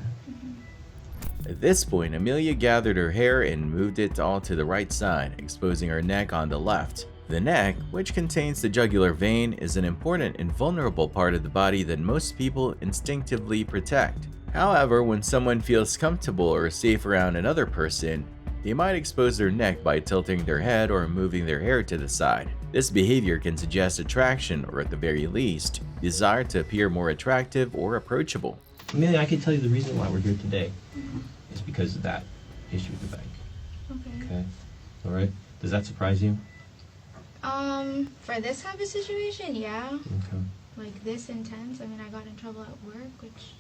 At this point, Amelia gathered her hair and moved it all to the right side, exposing her neck on the left. The neck, which contains the jugular vein, is an important and vulnerable part of the body that most people instinctively protect. However, when someone feels comfortable or safe around another person, they might expose their neck by tilting their head or moving their hair to the side. This behavior can suggest attraction or, at the very least, desire to appear more attractive or approachable. Amelia, I can tell you the reason why we're here today. It's because of that issue with the bank. Okay. Okay. All right. Does that surprise you? For this type of situation, yeah. Okay. Like this intense. I mean, I got in trouble at work, which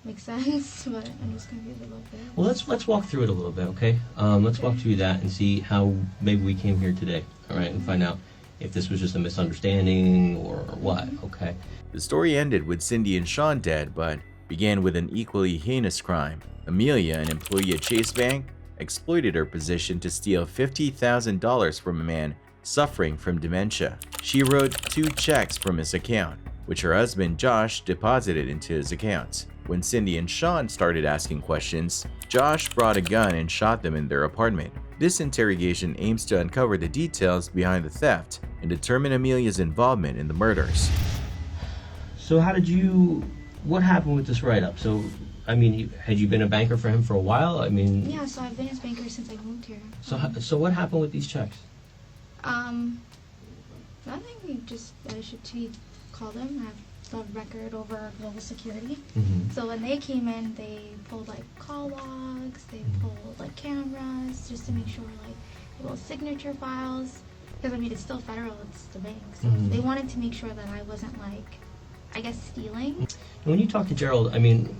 makes sense, but I'm just confused a little bit. Well, let's walk through it a little bit, okay? Let's walk through that and see how maybe we came here today, all right, and find out if this was just a misunderstanding or what, okay? The story ended with Cindy and Sean dead, but began with an equally heinous crime. Amelia, an employee at Chase Bank, exploited her position to steal $50,000 from a man suffering from dementia. She wrote 2 checks from his account, which her husband Josh deposited into his accounts. When Cindy and Sean started asking questions, Josh brought a gun and shot them in their apartment. This interrogation aims to uncover the details behind the theft and determine Amelia's involvement in the murders. So what happened with this write-up? So, I mean, had you been a banker for him for a while? I mean... Yeah, so I've been his banker since I moved here. So what happened with these checks? Nothing, he called him. I have the record over global security. Mm-hmm. So when they came in, they pulled like call logs, they pulled like cameras, just to make sure like little signature files. Because I mean, it's still federal, it's the bank. So Mhm. they wanted to make sure that I wasn't like, I guess, stealing. And when you talk to Gerald, I mean,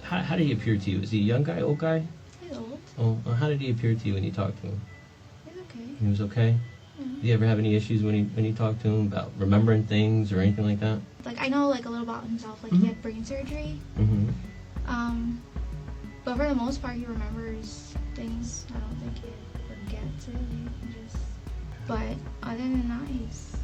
how did he appear to you? Is he a young guy, old guy? He's old. Oh, well, how did he appear to you when you talked to him? He's okay. He was okay? Mhm. Do you ever have any issues when you talk to him about remembering things or anything like that? Like, I know like a little about himself. Like, Mhm. he had brain surgery. Mm-hmm. But for the most part, he remembers things. I don't think he forgets really. But other than that, he's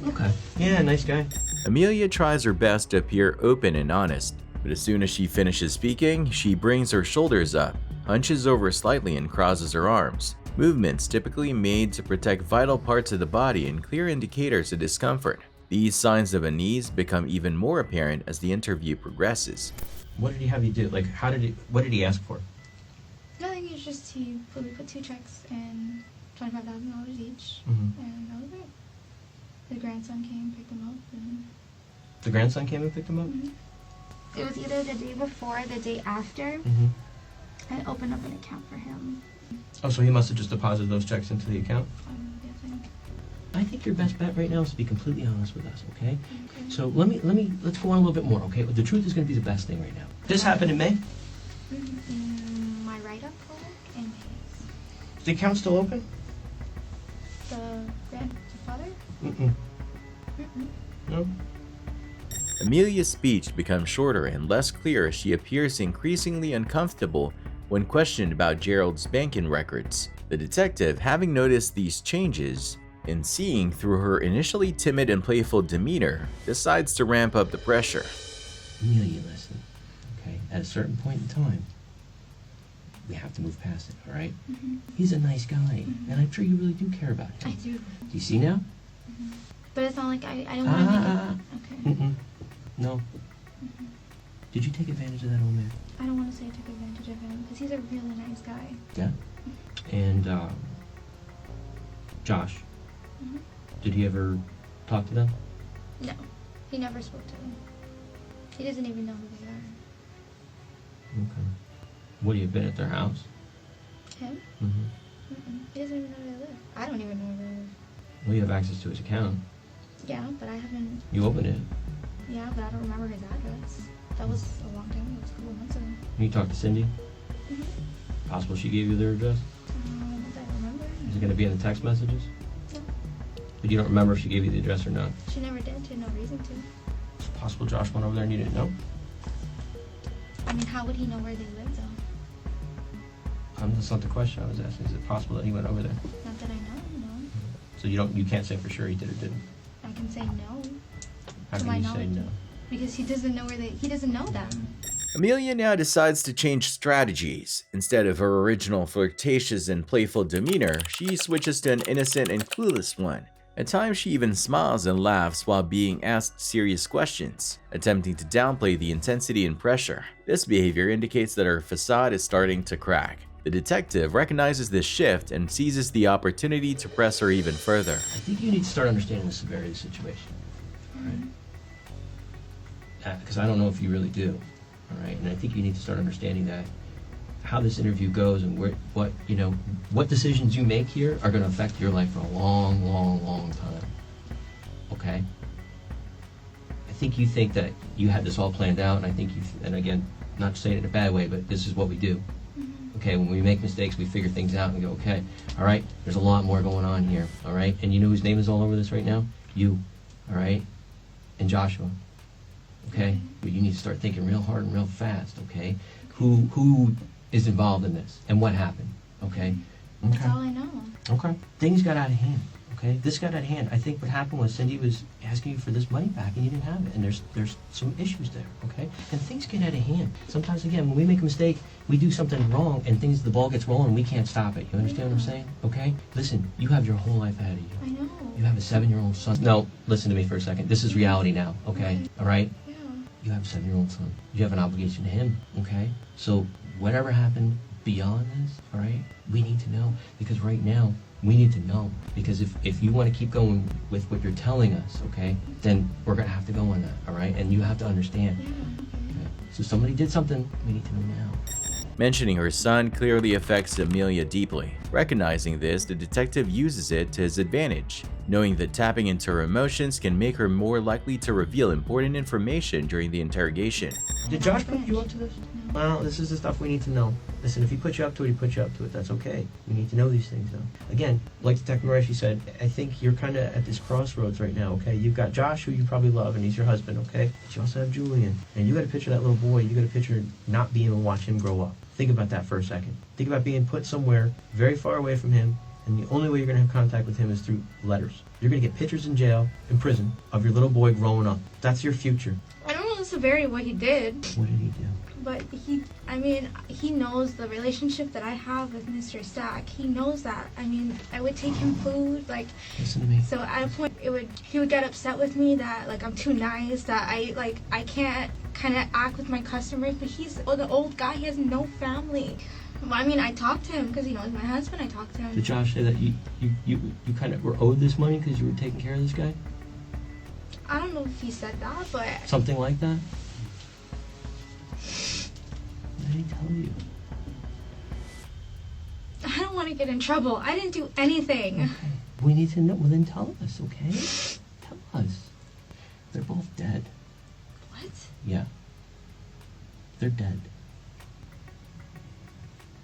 Okay. Yeah, nice guy. Amelia tries her best to appear open and honest, but as soon as she finishes speaking, she brings her shoulders up, hunches over slightly and crosses her arms. Movements typically made to protect vital parts of the body and clear indicators of discomfort. These signs of unease become even more apparent as the interview progresses. What did he have you do? Like, what did he ask for? nothing. It's just we put 2 checks and $25,000 each, Mhm. and that was it. The grandson came, picked him up, and The grandson came and picked him up? it was either the day before or the day after. Mm-hmm. I opened up an account for him. Oh, so he must have just deposited those checks into the account? I'm guessing. I think your best bet right now is to be completely honest with us, okay? So let's go on a little bit more, okay? The truth is going to be the best thing right now. This happened in May? My write-up clinic and his. Is the account still open? The father? Mm-mm. No? Amelia's speech becomes shorter and less clear as she appears increasingly uncomfortable when questioned about Gerald's banking records. The detective, having noticed these changes and seeing through her initially timid and playful demeanor, decides to ramp up the pressure. Amelia, listen, okay? At a certain point in time, we have to move past it, all right? He's a nice guy, and I'm sure you really do care about him. I do. Do you see now? But it's not like I don't want to make it. Okay. Mm-mm. No. Did you take advantage of that old man? I don't want to say I took advantage of him because he's a really nice guy. Yeah? And, Josh, did he ever talk to them? No, he never spoke to them. He doesn't even know who they are. Okay. Would he have been at their house? Him? Mm-hmm. He doesn't even know where they live. I don't even know where they live. Well, you have access to his account. Yeah, but I haven't. You opened it. Yeah, but I don't remember his address. That was a long time ago. It was a couple months ago. You talked to Cindy? Possible she gave you their address? I don't remember. Is it going to be in the text messages? No. But you don't remember if she gave you the address or not? She never did. She had no reason to. It's possible Josh went over there and you didn't know? I mean, how would he know where they lived, though? That's not the question I was asking. Is it possible that he went over there? Not that I know, no. So you can't say for sure he did or didn't? I can say no. How to can my you knowledge. say no? Because he doesn't know he doesn't know them. Amelia now decides to change strategies. Instead of her original flirtatious and playful demeanor, she switches to an innocent and clueless one. At times, she even smiles and laughs while being asked serious questions, attempting to downplay the intensity and pressure. This behavior indicates that her facade is starting to crack. The detective recognizes this shift and seizes the opportunity to press her even further. I think you need to start understanding the severity of the situation. All right? Because I don't know if you really do. All right? And I think you need to start understanding that how this interview goes and what decisions you make here are going to affect your life for a long, long, long time. Okay? I think you think that you had this all planned out, and I think and again, not saying it in a bad way, but this is what we do. Okay, when we make mistakes, we figure things out and go, okay, all right, there's a lot more going on here, all right? And you know whose name is all over this right now? You, all right? And Joshua, okay? But you need to start thinking real hard and real fast, okay? Who is involved in this and what happened, okay? That's all I know. Okay. Things got out of hand, okay? This got out of hand. I think what happened was Cindy was asking you for this money back and you didn't have it. And there's some issues there, okay? And things get out of hand. Sometimes, again, when we make a mistake, we do something wrong and the ball gets rolling and we can't stop it. You understand what I'm saying? Okay? Listen, you have your whole life ahead of you. I know. You have a 7-year-old son. No, listen to me for a second. This is reality now, okay? All right? Yeah. You have a 7-year-old son. You have an obligation to him, okay? So whatever happened beyond this, all right, we need to know. Because right now, we need to know. Because if you want to keep going with what you're telling us, okay, then we're going to have to go on that, all right? And you have to understand. Yeah. Okay? So somebody did something, we need to know now. Mentioning her son clearly affects Amelia deeply. Recognizing this, the detective uses it to his advantage, knowing that tapping into her emotions can make her more likely to reveal important information during the interrogation. Did Josh put you up to this? Well, this is the stuff we need to know. Listen, if he put you up to it, he put you up to it. That's okay. We need to know these things, though. Again, like Detective Murray said, I think you're kind of at this crossroads right now, okay? You've got Josh, who you probably love, and he's your husband, okay? But you also have Julian. And you got to picture that little boy. You got to picture not being able to watch him grow up. Think about that for a second. Think about being put somewhere very far away from him, and the only way you're going to have contact with him is through letters. You're going to get pictures in jail, in prison, of your little boy growing up. That's your future. I don't know the severity of what he did. What did he do? But he knows the relationship that I have with Mr. Stack. He knows that. I mean, I would take him food, like, listen to me. So at a point, he would get upset with me that, like, I'm too nice, that I can't kind of act with my customers, but he's the old guy, he has no family. I mean, I talked to him because, you know, he's my husband, I talked to him. Did Josh say that you kind of were owed this money because you were taking care of this guy? I don't know if he said that, but... Something like that? What did he tell you? I don't want to get in trouble. I didn't do anything. Okay. We need to know. Well, then tell us, okay? Tell us. They're both dead. What? Yeah. They're dead.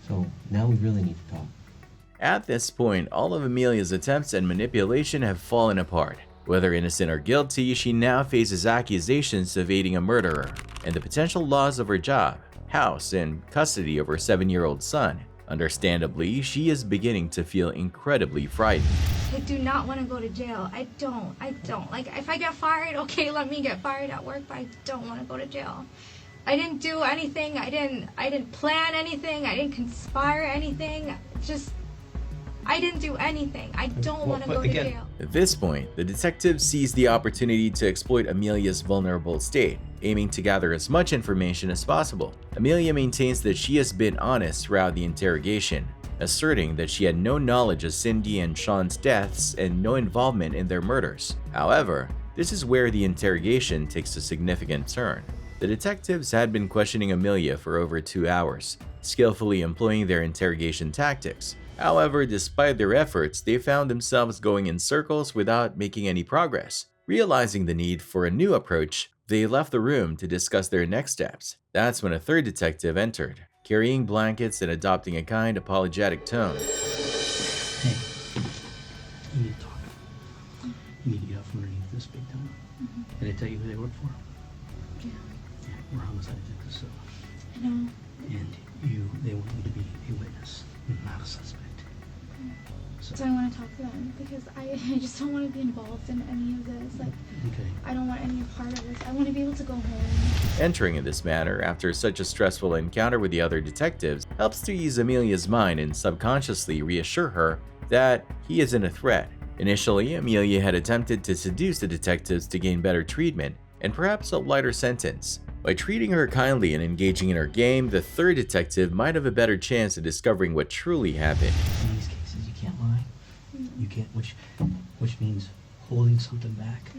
So now we really need to talk. At this point, all of Amelia's attempts at manipulation have fallen apart. Whether innocent or guilty, she now faces accusations of aiding a murderer and the potential loss of her job, house, and custody of her 7-year-old son. Understandably, she is beginning to feel incredibly frightened. I do not want to go to jail. I don't. Like, if I get fired, okay, let me get fired at work, but I don't want to go to jail. I didn't do anything. I didn't plan anything. I didn't conspire anything. I didn't do anything. I don't want to go to jail. At this point, the detective sees the opportunity to exploit Amelia's vulnerable state, aiming to gather as much information as possible. Amelia maintains that she has been honest throughout the interrogation, asserting that she had no knowledge of Cindy and Sean's deaths and no involvement in their murders. However, this is where the interrogation takes a significant turn. The detectives had been questioning Amelia for over 2 hours, skillfully employing their interrogation tactics. However, despite their efforts, they found themselves going in circles without making any progress. Realizing the need for a new approach, they left the room to discuss their next steps. That's when a third detective entered, carrying blankets and adopting a kind, apologetic tone. Hey, you need to talk. You need to get out from underneath this big time. Did I tell you who they work for? Yeah. We're homicide detectives, so. I know. And they want you to be a witness, not a suspect. So I want to talk to them because I just don't want to be involved in any of this. Like, okay. I don't want any part of this. I want to be able to go home. Entering in this manner after such a stressful encounter with the other detectives helps to ease Amelia's mind and subconsciously reassure her that he isn't a threat. Initially, Amelia had attempted to seduce the detectives to gain better treatment and perhaps a lighter sentence. By treating her kindly and engaging in her game, the third detective might have a better chance of discovering what truly happened. In these cases, you can't lie. You can't, which means holding something back,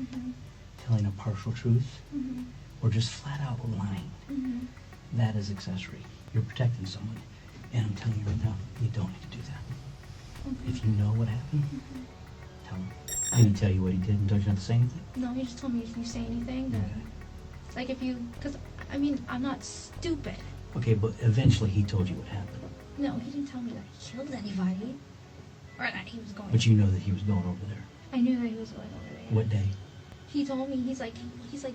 telling a partial truth, or just flat out lying. That is accessory. You're protecting someone, and I'm telling you right now, you don't need to do that. If you know what happened, tell him. I didn't tell you what he did and told you not to say anything. No, he just told me if you say anything, then like because I mean, I'm not stupid. Okay, but eventually he told you what happened. No, he didn't tell me that he killed anybody. Or that he was going. But you know that he was going over there. I knew that he was going over there. What day? He told me, he's like,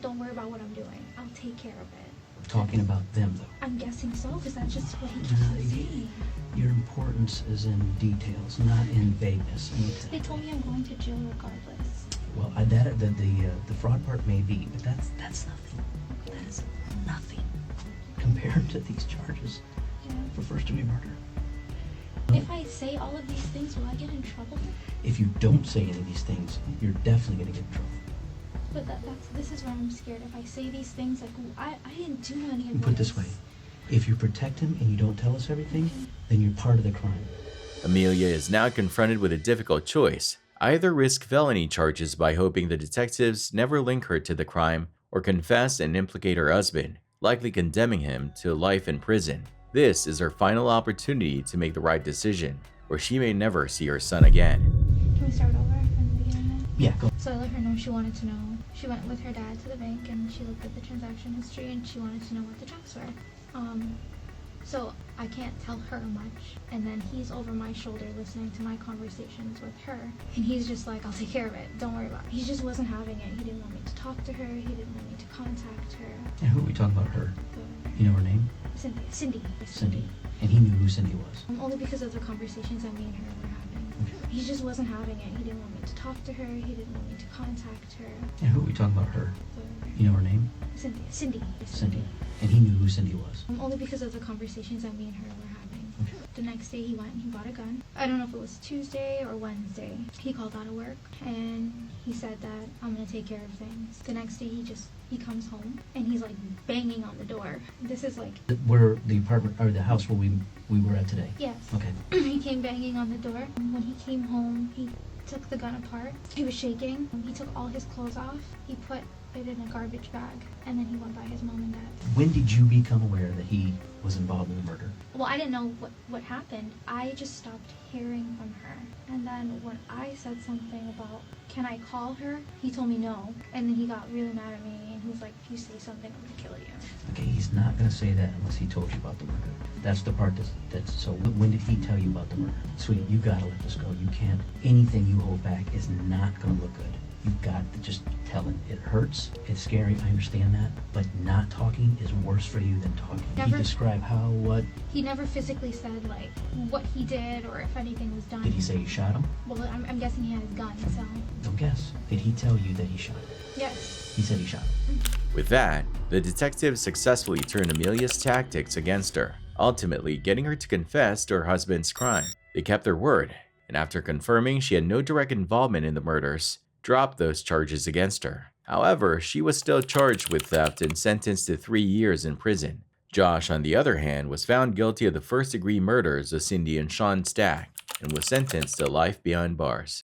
don't worry about what I'm doing. I'll take care of it. We're talking about them, though. I'm guessing so, because that's just what he keeps saying. Your importance is in details, not in vagueness. They told me I'm going to jail regardless. Well, the fraud part may be, but that's nothing. That is nothing compared to these charges for first-degree murder. If I say all of these things, will I get in trouble? If you don't say any of these things, you're definitely going to get in trouble. But this is where I'm scared. If I say these things, like, I didn't do any of this. Put it this way. If you protect him and you don't tell us everything, then you're part of the crime. Amelia is now confronted with a difficult choice. Either risk felony charges by hoping the detectives never link her to the crime, or confess and implicate her husband, likely condemning him to life in prison. This is her final opportunity to make the right decision, or she may never see her son again. Can we start over from the beginning? Yeah, go. So I let her know she wanted to know. She went with her dad to the bank and she looked at the transaction history and she wanted to know what the checks were. So I can't tell her much. And then he's over my shoulder listening to my conversations with her. And he's just like, I'll take care of it. Don't worry about it. He just wasn't having it. He didn't want me to talk to her. He didn't want me to contact her. And who are we talking about her? You know her name? Cindy. Cindy. And he knew who Cindy was. Only because of the conversations that me and her were having. Okay. He just wasn't having it. He didn't want me to talk to her. He didn't want me to contact her. And who are we talking about her? You know her name? Cindy. And he knew who Cindy was. Only because of the conversations that me and her were having. Okay. The next day he went and he bought a gun. I don't know if it was Tuesday or Wednesday. He called out of work and he said that I'm gonna take care of things. The next day he comes home and he's like banging on the door. This is like Where the apartment or the house where we were at today? yes. Okay. He came banging on the door. When he came home, he took the gun apart. He was shaking. He took all his clothes off. He put it in a garbage bag and then he went by his mom and dad. When did you become aware that he was involved in the murder? Well, I didn't know what happened. I just stopped hearing from her. And then when I said something about, can I call her? He told me no. And then he got really mad at me and he was like, if you say something, I'm gonna kill you. Okay, he's not gonna say that unless he told you about the murder. That's the part that's so when did he tell you about the murder? Sweetie, you gotta let this go. You can't, anything you hold back is not gonna look good. You've got to just tell it. It hurts, it's scary, I understand that, but not talking is worse for you than talking. Can you describe how, what? He never physically said like what he did or if anything was done. Did he say he shot him? Well, I'm guessing he had his gun, so. Don't guess. Did he tell you that he shot him? Yes. He said he shot him. With that, the detectives successfully turned Amelia's tactics against her, ultimately getting her to confess to her husband's crime. They kept their word, and after confirming she had no direct involvement in the murders, dropped those charges against her. However, she was still charged with theft and sentenced to 3 years in prison. Josh, on the other hand, was found guilty of the first-degree murders of Cindy and Sean Stack and was sentenced to life behind bars.